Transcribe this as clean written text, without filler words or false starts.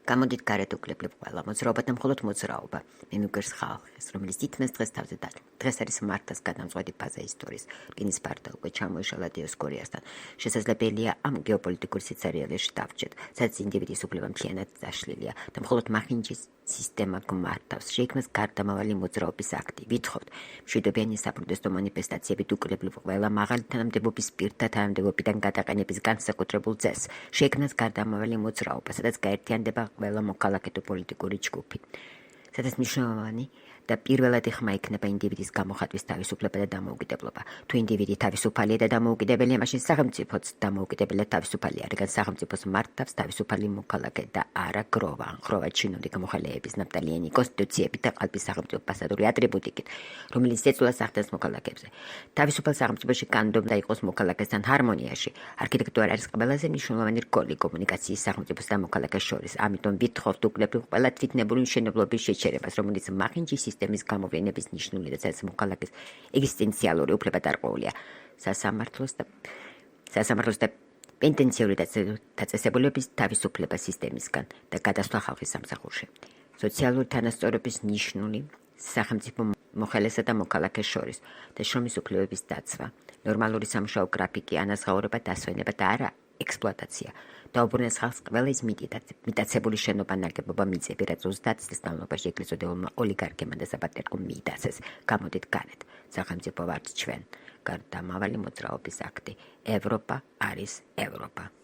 გამოდით გარეთ უკლებლებ ყველა მოძრაობა და მხოლოდ მოძრაობა. მე მიგერს ხალხის, რომელიც თითქმის დღეს თავზე დადგა. დღეს არის მართას გადამწყვეტი ფაზა ისტორიის. რკინის ფარდა უკვე ჩამოიშალა დიოსკორიასთან. შესაძლებელია ამ გეოპოლიტიკურ სიცარიელეში დავჭეთ, სადაც ინდივიდის უფლება მთლიანად დაშლილია და მხოლოდ მახინჯის სისტემა გმართავს. შეიქმნას გარდამავალი მოძრაობის აქტი. ვითხოვთ, მშვიდობიანი საპროტესტო მანიფესტაციებით უკლებლებ ყველა მაღალი თანამდებობის პირთა თანამდებობიდან გადაყენების განსაკუთრებულ წესს. შეიქმნას გარდამავალი მოძრაობა, სადაც გაერთიანდება ყველა მოქალაქე თუ პოლიტიკური ჯგუფი. სადაც მნიშვნელოვანი და პირველადი ხმა იქნება ინდივიდის გამოხატვის თავისუფლება და დამოუკიდებლობა. თუ ინდივიდი თავისუფალია და დამოუკიდებელია, მაშინ სახელმწიფოც დამოუკიდებელი და თავისუფალია, რადგან სახელმწიფოს მართავს თავისუფალი მოქალაქე და არა გროვა, ხროვა ჩინური გამოხელეების ნაპტალიენი კონსტიტუციებით და ყალბის სახელმწიფო ფასადური ატრიბუტიკით, რომელიც ეწოლას ახდენს მოქალაქეებზე. თავისუფალ სახელმწიფოში კანონმდებლობა იყოს მოქალაქესთან ჰარმონიაში. არქიტექტურა არის ყველაზე მნიშვნელოვანი რგოლი კომუნიკაციის სახელმწიფოს და მოქალაქეს შორის. ამიტომ ვითხოვთ უკლებლებ ყველა თვითნებური მშენებლობის შეჩერებას, რომელიც მახინჯის სისტემის გამოვლენების ნიშნული და სადაც მოქალაქეს ეგზისტენციალური უფლება დარღვეულია სასამართლოს და პენტენციური დაწესებულების თავისუფლება სისტემისგან და გადასვლა ხალხის სამსახურში. სოციალური თანასწორობის ნიშნული სახელმწიფო მოხელესა და მოქალაქეს შორის და შრომის უფლებების დაცვა, ნორმალური სამუშაო გრაფიკი, ანაზღაურება, დასვენება და არა ექსპლუატაცია. დაუბრუნეს ხალხს ყველა ის მიტაცებული შენობა ნაგებობა მიწები, რაც 30 წლის განმავლობაში ეგრისოდებულმა ოლიგარქებმა და საპატრიარქომ მიიტაცეს. გამოდით გარეთ. სახელმწიფო ვართ ჩვენ. გარდამავალი მოძრაობის აქტი. ევროპა არის ევროპა.